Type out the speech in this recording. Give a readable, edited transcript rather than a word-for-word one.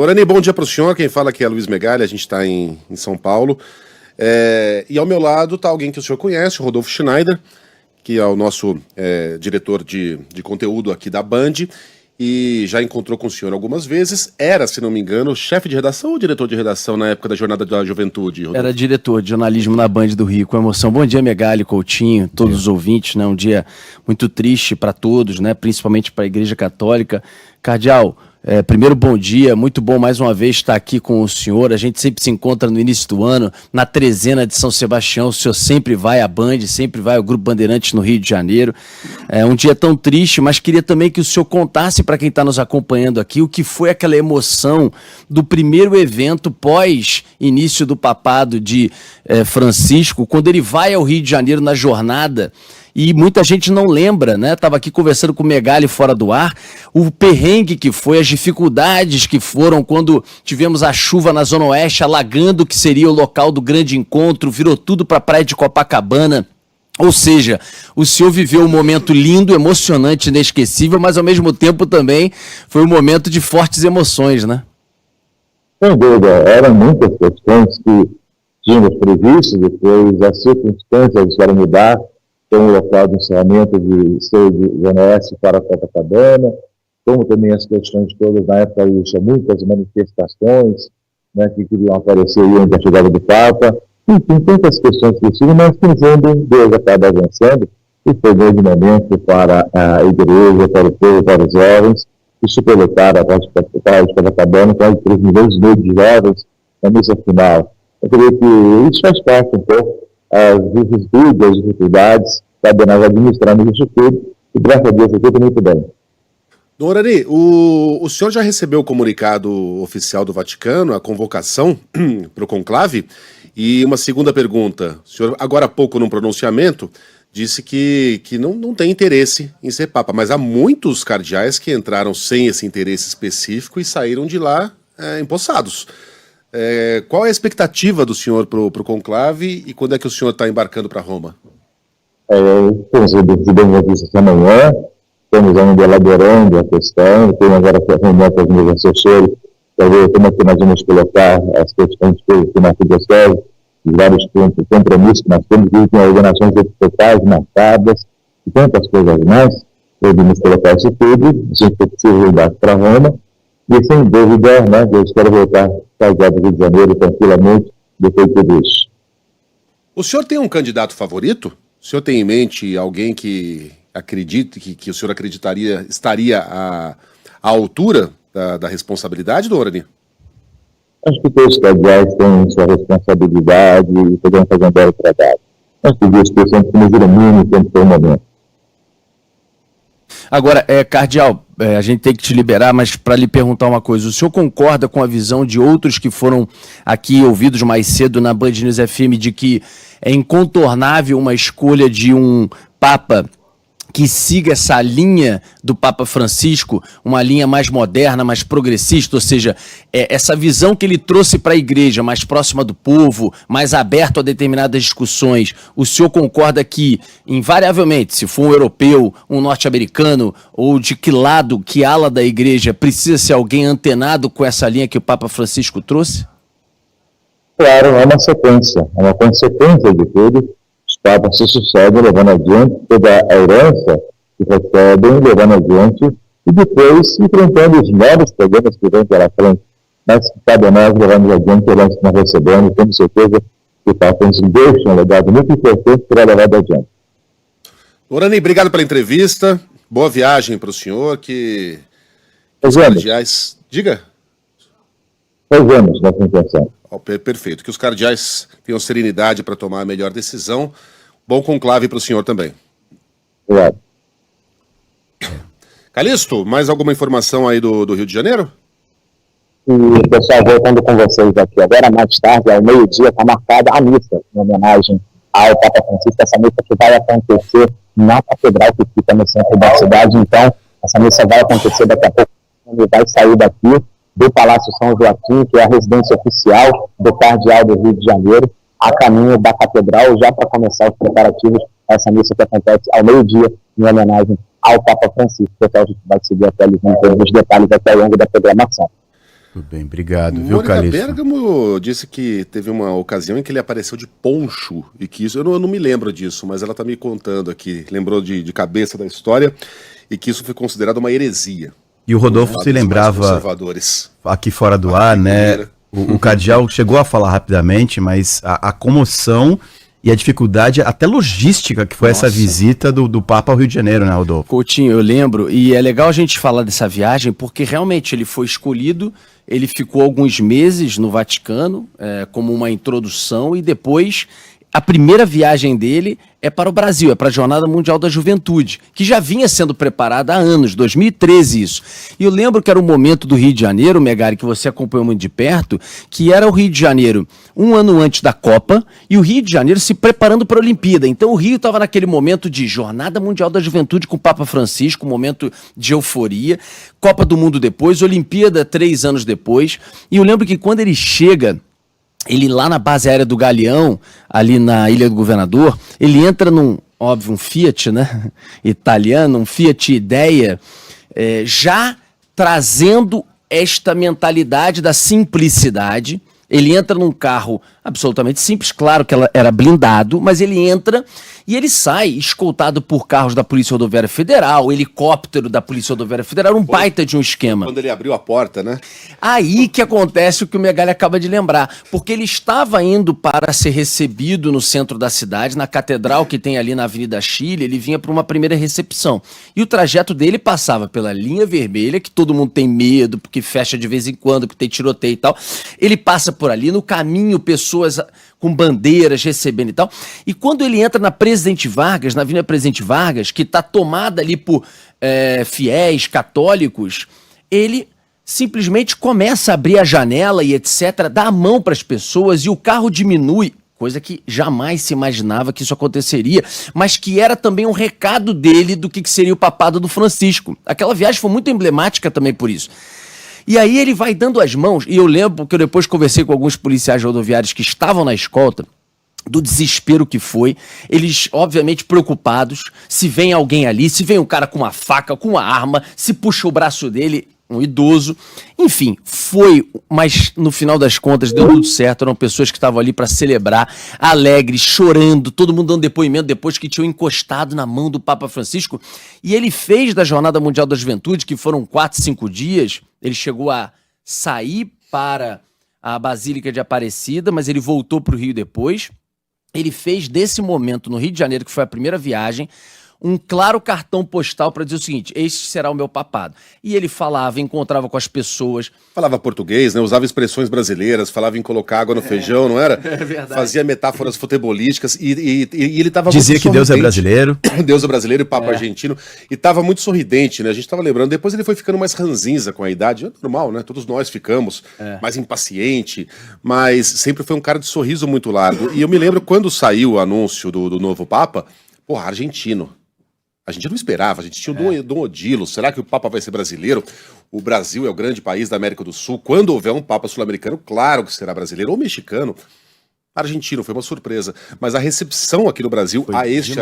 Orani, bom dia para o senhor. Quem fala aqui é Luiz Megali, a gente está em São Paulo. E ao meu lado está alguém que o senhor conhece, o Rodolfo Schneider, que é o nosso diretor de conteúdo aqui da Band, e já encontrou com o senhor algumas vezes. Era, se não me engano, chefe de redação ou diretor de redação na época da Jornada da Juventude, Rodolfo? Era diretor de jornalismo na Band do Rio, com emoção. Bom dia, Megali, Coutinho, todos os ouvintes, né? Um dia muito triste para todos, né? Principalmente para a Igreja Católica. Cardeal, primeiro, bom dia, muito bom mais uma vez estar aqui com o senhor. A gente sempre se encontra no início do ano, na trezena de São Sebastião. O senhor sempre vai à Band, sempre vai ao Grupo Bandeirantes no Rio de Janeiro. É um dia tão triste, mas queria também que o senhor contasse para quem está nos acompanhando aqui o que foi aquela emoção do primeiro evento pós-início do papado de Francisco, quando ele vai ao Rio de Janeiro na jornada. E muita gente não lembra, né? Estava aqui conversando com o Megali fora do ar, o perrengue que foi, as dificuldades que foram quando tivemos a chuva na Zona Oeste, alagando o que seria o local do grande encontro, virou tudo para a praia de Copacabana. Ou seja, o senhor viveu um momento lindo, emocionante, inesquecível, mas ao mesmo tempo também foi um momento de fortes emoções, né? Sem dúvida, eram muitas questões que tínhamos previsto, depois as circunstâncias tiveram mudar. Tem um local de encerramento de seio de Zona Oeste para Copacabana, como também as questões todas, na época, muitas manifestações, né, que queriam aparecer aí onde a chegada do Papa, enfim, tantas questões possíveis, mas pensando, Deus acaba avançando, e foi um grande momento para a igreja, para o povo, para os jovens, que superlotaram a parte de Copacabana, quase 3 milhões e meio de jovens na missa final. Eu creio que isso faz parte um pouco as vicissitudes, as dificuldades, cabe nós administrarmos isso tudo, e graças a Deus tudo muito bem. Dom Orani, o senhor já recebeu o comunicado oficial do Vaticano, a convocação para o conclave? E uma segunda pergunta, o senhor agora há pouco num pronunciamento disse que não tem interesse em ser Papa, mas há muitos cardeais que entraram sem esse interesse específico e saíram de lá empossados. Qual é a expectativa do senhor para o conclave e quando é que o senhor está embarcando para Roma? Decidimos aqui essa manhã, estamos ainda elaborando a questão, temos agora reunião com os meus assessores, para ver como é que nós vamos colocar as questões que na arquidiocese, os vários compromissos que nós temos, que tem ordenações episcopais marcadas, e tantas coisas mais, podemos colocar isso tudo, a gente precisa ir para Roma, e sem dúvida, né, eu espero voltar para o Rio de Janeiro tranquilamente depois de tudo isso. O senhor tem um candidato favorito? O senhor tem em mente alguém que acredite, que o senhor acreditaria estaria à altura da responsabilidade, Dom Orani? Acho que todos os cardeais têm sua responsabilidade e podem fazer um belo trabalho. Acho que Deus tem sempre que nos ilumine, sempre tem um momento. Agora, cardeal, a gente tem que te liberar, mas para lhe perguntar uma coisa, o senhor concorda com a visão de outros que foram aqui ouvidos mais cedo na Band News FM de que é incontornável uma escolha de um Papa que siga essa linha do Papa Francisco, uma linha mais moderna, mais progressista, ou seja, essa visão que ele trouxe para a igreja, mais próxima do povo, mais aberto a determinadas discussões, o senhor concorda que, invariavelmente, se for um europeu, um norte-americano, ou de que lado, que ala da igreja, precisa ser alguém antenado com essa linha que o Papa Francisco trouxe? Claro, é uma sequência, é uma consequência de tudo. Os papas se sucedem, levando adiante toda a herança que recebem, levando adiante, e depois enfrentando os novos problemas que vêm pela frente. Mas cabe a nós levarmos adiante a herança que nós recebemos, temos certeza que o Papa nos deixa um legado muito importante para levar adiante. Orani, obrigado pela entrevista, boa viagem para o senhor, que os cardeais... Diga. Fazemos nossa intenção. Perfeito, que os cardeais tenham serenidade para tomar a melhor decisão. Bom conclave para o senhor também. Obrigado. Calixto, mais alguma informação aí do Rio de Janeiro? E, pessoal, voltando com vocês aqui, agora mais tarde, ao meio-dia, está marcada a missa, em homenagem ao Papa Francisco, essa missa que vai acontecer na catedral que fica no centro da cidade. Então, essa missa vai acontecer daqui a pouco, ele vai sair daqui do Palácio São Joaquim, que é a residência oficial do Cardeal do Rio de Janeiro, a caminho da Catedral, já para começar os preparativos a essa missa que acontece ao meio-dia, em homenagem ao Papa Francisco. Pessoal, a gente vai seguir atualizando todos os detalhes até ao longo da programação. Tudo bem, obrigado, viu, Mônica Calixto? Bergamo disse que teve uma ocasião em que ele apareceu de poncho e que isso, eu não me lembro disso, mas ela está me contando aqui, lembrou de cabeça da história e que isso foi considerado uma heresia. E o Rodolfo se lembrava aqui fora do ar, né? O Cardeal chegou a falar rapidamente, mas a comoção e a dificuldade, até logística, que foi essa visita do Papa ao Rio de Janeiro, né, Rodolfo? Coutinho, eu lembro, e é legal a gente falar dessa viagem, porque realmente ele foi escolhido, ele ficou alguns meses no Vaticano, como uma introdução, e depois a primeira viagem dele é para o Brasil, é para a Jornada Mundial da Juventude, que já vinha sendo preparada há anos, 2013 isso. E eu lembro que era um momento do Rio de Janeiro, Megali, que você acompanhou muito de perto, que era o Rio de Janeiro um ano antes da Copa e o Rio de Janeiro se preparando para a Olimpíada. Então o Rio estava naquele momento de Jornada Mundial da Juventude com o Papa Francisco, um momento de euforia, Copa do Mundo depois, Olimpíada 3 anos depois. E eu lembro que quando ele chega, ele lá na base aérea do Galeão, ali na Ilha do Governador, ele entra num, óbvio, um Fiat, né, italiano, um Fiat Idea, já trazendo esta mentalidade da simplicidade. Ele entra num carro absolutamente simples, claro que ela era blindado, mas ele entra e ele sai escoltado por carros da Polícia Rodoviária Federal, helicóptero da Polícia Rodoviária Federal, um baita de um esquema. Quando ele abriu a porta, né? Aí que acontece o que o Megali acaba de lembrar, porque ele estava indo para ser recebido no centro da cidade, na catedral que tem ali na Avenida Chile, ele vinha para uma primeira recepção. E o trajeto dele passava pela linha vermelha, que todo mundo tem medo, porque fecha de vez em quando, porque tem tiroteio e tal. Ele passa por ali, no caminho, pessoas com bandeiras recebendo e tal. E quando ele entra na Presidente Vargas, na Avenida Presidente Vargas, que está tomada ali por fiéis católicos, ele simplesmente começa a abrir a janela e etc., dá a mão para as pessoas e o carro diminui, coisa que jamais se imaginava que isso aconteceria, mas que era também um recado dele do que seria o papado do Francisco. Aquela viagem foi muito emblemática também por isso. E aí ele vai dando as mãos, e eu lembro que eu depois conversei com alguns policiais rodoviários que estavam na escolta, do desespero que foi, eles obviamente preocupados, se vem alguém ali, se vem um cara com uma faca, com uma arma, se puxa o braço dele, um idoso, enfim, foi, mas no final das contas deu tudo certo, eram pessoas que estavam ali para celebrar, alegres, chorando, todo mundo dando depoimento depois que tinham encostado na mão do Papa Francisco, e ele fez da Jornada Mundial da Juventude, que foram 4, 5 dias, ele chegou a sair para a Basílica de Aparecida, mas ele voltou para o Rio depois, ele fez desse momento no Rio de Janeiro, que foi a primeira viagem, um claro cartão postal para dizer o seguinte: este será o meu papado. E ele falava, encontrava com as pessoas. Falava português, né? Usava expressões brasileiras, falava em colocar água no feijão, não era? É verdade. Fazia metáforas futebolísticas e ele estava Dizia muito que Deus é sorridente. brasileiro. Deus é brasileiro e Papa argentino. E estava muito sorridente, né? A gente estava lembrando. Depois ele foi ficando mais ranzinza com a idade. É normal, né? Todos nós ficamos mais impaciente. Mas sempre foi um cara de sorriso muito largo. E eu me lembro quando saiu o anúncio do novo Papa, porra, argentino. A gente não esperava, a gente tinha o Dom Odilo, será que o Papa vai ser brasileiro? O Brasil é o grande país da América do Sul, quando houver um Papa sul-americano, claro que será brasileiro, ou mexicano. Argentino, foi uma surpresa, mas a recepção aqui no Brasil a este